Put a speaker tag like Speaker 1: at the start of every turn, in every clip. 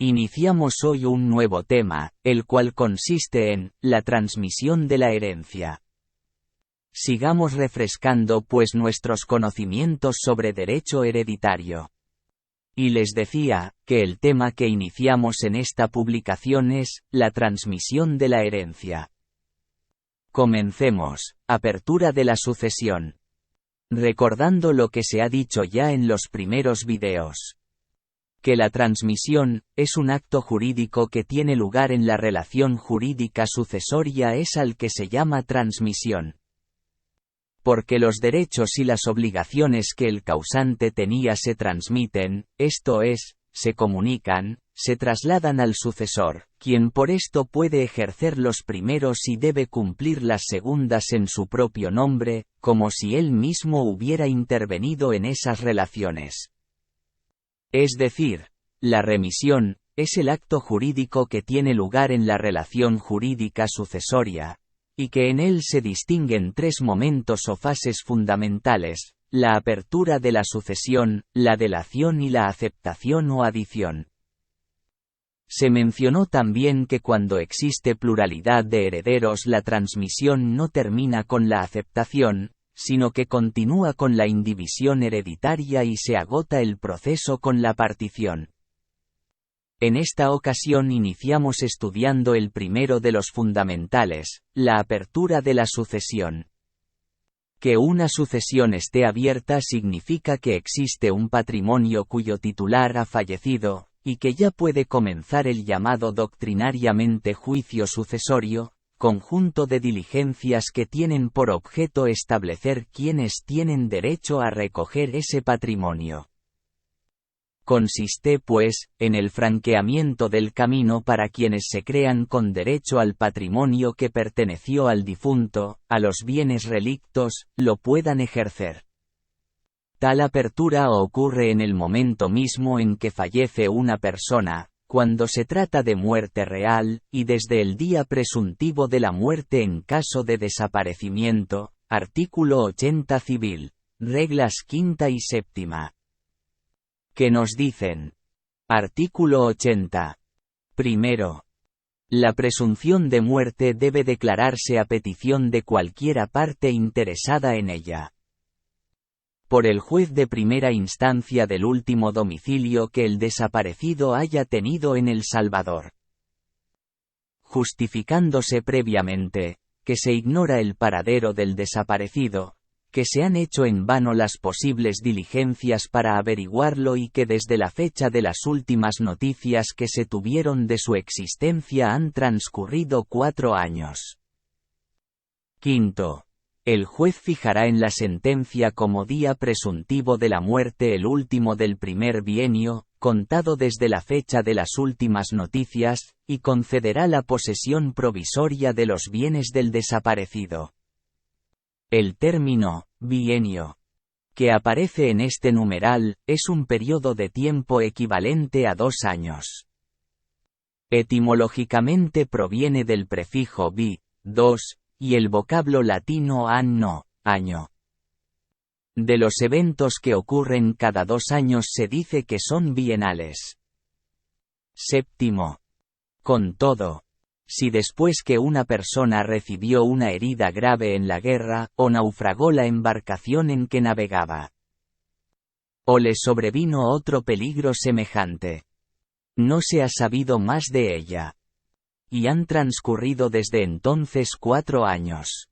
Speaker 1: Iniciamos hoy un nuevo tema, el cual consiste en la transmisión de la herencia. Sigamos refrescando pues nuestros conocimientos sobre derecho hereditario. Y les decía, que el tema que iniciamos en esta publicación es, la transmisión de la herencia. Comencemos, apertura de la sucesión. Recordando lo que se ha dicho ya en los primeros videos. Que la transmisión, es un acto jurídico que tiene lugar en la relación jurídica sucesoria es al que se llama transmisión. Porque los derechos y las obligaciones que el causante tenía se transmiten, esto es, se comunican, se trasladan al sucesor, quien por esto puede ejercer los primeros y debe cumplir las segundas en su propio nombre, como si él mismo hubiera intervenido en esas relaciones. Es decir, la remisión, es el acto jurídico que tiene lugar en la relación jurídica sucesoria, y que en él se distinguen tres momentos o fases fundamentales, la apertura de la sucesión, la delación y la aceptación o adición. Se mencionó también que cuando existe pluralidad de herederos la transmisión no termina con la aceptación, sino que continúa con la indivisión hereditaria y se agota el proceso con la partición. En esta ocasión iniciamos estudiando el primero de los fundamentales, la apertura de la sucesión. Que una sucesión esté abierta significa que existe un patrimonio cuyo titular ha fallecido, y que ya puede comenzar el llamado doctrinariamente juicio sucesorio, conjunto de diligencias que tienen por objeto establecer quiénes tienen derecho a recoger ese patrimonio. Consiste, pues, en el franqueamiento del camino para quienes se crean con derecho al patrimonio que perteneció al difunto, a los bienes relictos, lo puedan ejercer. Tal apertura ocurre en el momento mismo en que fallece una persona, cuando se trata de muerte real, y desde el día presuntivo de la muerte en caso de desaparecimiento, artículo 80 civil, reglas quinta y séptima. ¿Qué nos dicen? Artículo 80. Primero. La presunción de muerte debe declararse a petición de cualquiera parte interesada en ella. Por el juez de primera instancia del último domicilio que el desaparecido haya tenido en El Salvador. Justificándose previamente, que se ignora el paradero del desaparecido, que se han hecho en vano las posibles diligencias para averiguarlo y que desde la fecha de las últimas noticias que se tuvieron de su existencia han transcurrido 4 años. Quinto. El juez fijará en la sentencia como día presuntivo de la muerte el último del primer bienio, contado desde la fecha de las últimas noticias, y concederá la posesión provisoria de los bienes del desaparecido. El término, bienio, que aparece en este numeral, es un periodo de tiempo equivalente a 2 años. Etimológicamente proviene del prefijo bi, 2, y el vocablo latino anno, año. De los eventos que ocurren cada 2 años se dice que son bienales. Séptimo. Con todo, si después que una persona recibió una herida grave en la guerra, o naufragó la embarcación en que navegaba, o le sobrevino otro peligro semejante, no se ha sabido más de ella. Y han transcurrido desde entonces 4 años.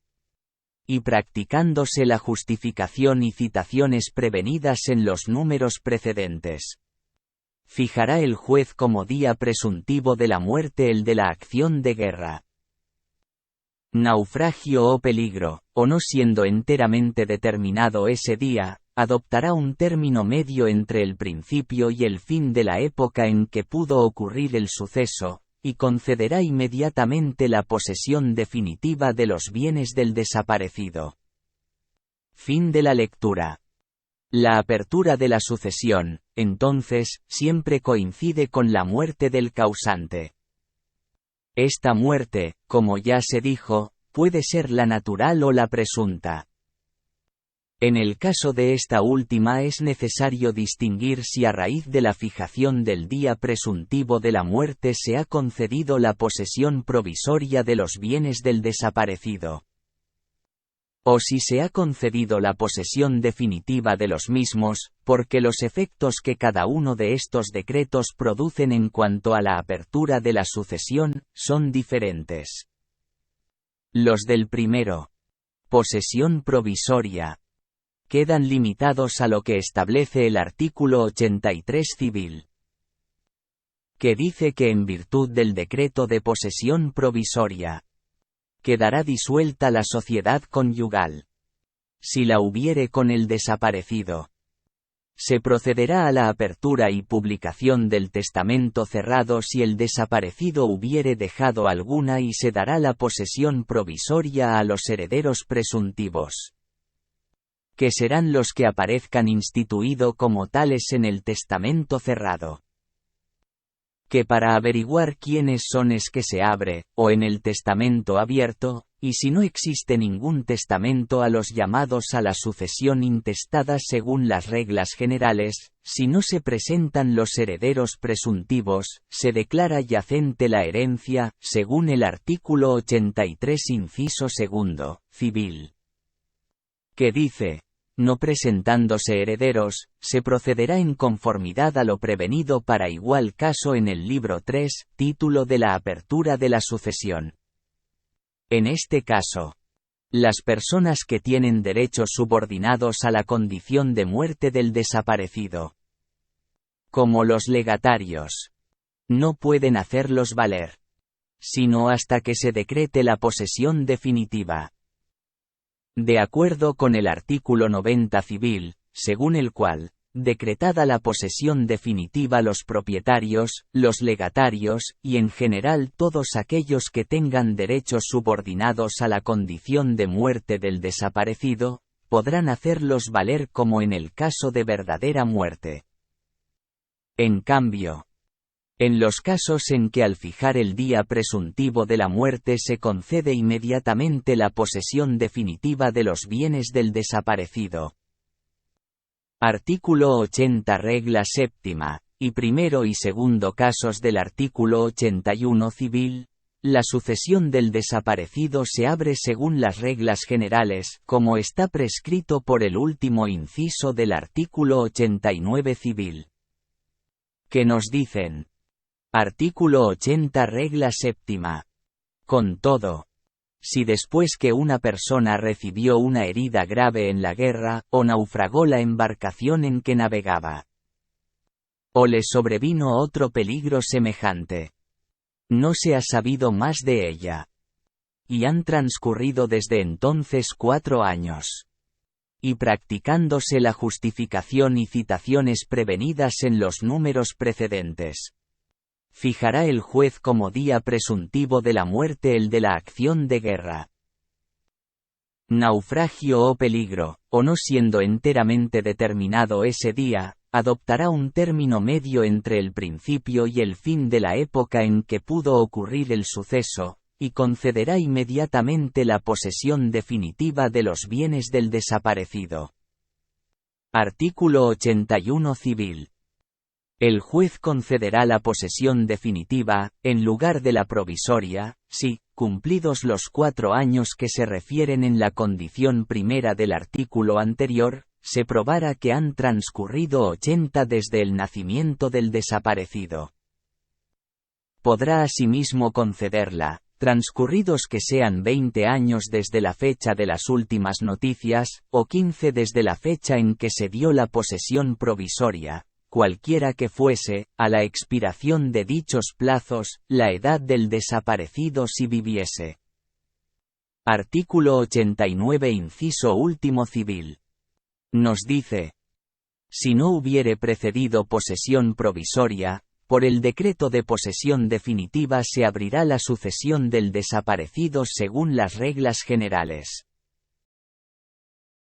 Speaker 1: Y practicándose la justificación y citaciones prevenidas en los números precedentes. Fijará el juez como día presuntivo de la muerte el de la acción de guerra. Naufragio o peligro, o no siendo enteramente determinado ese día, adoptará un término medio entre el principio y el fin de la época en que pudo ocurrir el suceso, y concederá inmediatamente la posesión definitiva de los bienes del desaparecido. Fin de la lectura. La apertura de la sucesión, entonces, siempre coincide con la muerte del causante. Esta muerte, como ya se dijo, puede ser la natural o la presunta. En el caso de esta última es necesario distinguir si a raíz de la fijación del día presuntivo de la muerte se ha concedido la posesión provisoria de los bienes del desaparecido, o si se ha concedido la posesión definitiva de los mismos, porque los efectos que cada uno de estos decretos producen en cuanto a la apertura de la sucesión, son diferentes. Los del primero, posesión provisoria, quedan limitados a lo que establece el artículo 83 civil, que dice que en virtud del decreto de posesión provisoria, quedará disuelta la sociedad conyugal, si la hubiere con el desaparecido. Se procederá a la apertura y publicación del testamento cerrado si el desaparecido hubiere dejado alguna y se dará la posesión provisoria a los herederos presuntivos, que serán los que aparezcan instituido como tales en el testamento cerrado. Que para averiguar quiénes son es que se abre, o en el testamento abierto, y si no existe ningún testamento a los llamados a la sucesión intestada según las reglas generales, si no se presentan los herederos presuntivos, se declara yacente la herencia, según el artículo 83 inciso segundo, civil, que dice: no presentándose herederos, se procederá en conformidad a lo prevenido para igual caso en el libro 3, título de la apertura de la sucesión. En este caso, las personas que tienen derechos subordinados a la condición de muerte del desaparecido, como los legatarios, no pueden hacerlos valer, sino hasta que se decrete la posesión definitiva. De acuerdo con el artículo 90 civil, según el cual, decretada la posesión definitiva, los propietarios, los legatarios, y en general todos aquellos que tengan derechos subordinados a la condición de muerte del desaparecido, podrán hacerlos valer como en el caso de verdadera muerte. En cambio, en los casos en que al fijar el día presuntivo de la muerte se concede inmediatamente la posesión definitiva de los bienes del desaparecido. Artículo 80 regla séptima, y primero y segundo casos del artículo 81 civil, la sucesión del desaparecido se abre según las reglas generales, como está prescrito por el último inciso del artículo 89 civil. Que nos dicen: artículo 80 regla séptima. Con todo, si después que una persona recibió una herida grave en la guerra, o naufragó la embarcación en que navegaba, o le sobrevino otro peligro semejante, no se ha sabido más de ella, y han transcurrido desde entonces 4 años, y practicándose la justificación y citaciones prevenidas en los números precedentes, fijará el juez como día presuntivo de la muerte el de la acción de guerra, naufragio o peligro, o no siendo enteramente determinado ese día, adoptará un término medio entre el principio y el fin de la época en que pudo ocurrir el suceso, y concederá inmediatamente la posesión definitiva de los bienes del desaparecido. Artículo 81 civil. El juez concederá la posesión definitiva, en lugar de la provisoria, si, cumplidos los 4 años que se refieren en la condición primera del artículo anterior, se probara que han transcurrido 80 desde el nacimiento del desaparecido. Podrá asimismo concederla, transcurridos que sean 20 años desde la fecha de las últimas noticias, o 15 desde la fecha en que se dio la posesión provisoria, cualquiera que fuese, a la expiración de dichos plazos, la edad del desaparecido si viviese. Artículo 89 inciso último civil. Nos dice: si no hubiere precedido posesión provisoria, por el decreto de posesión definitiva se abrirá la sucesión del desaparecido según las reglas generales.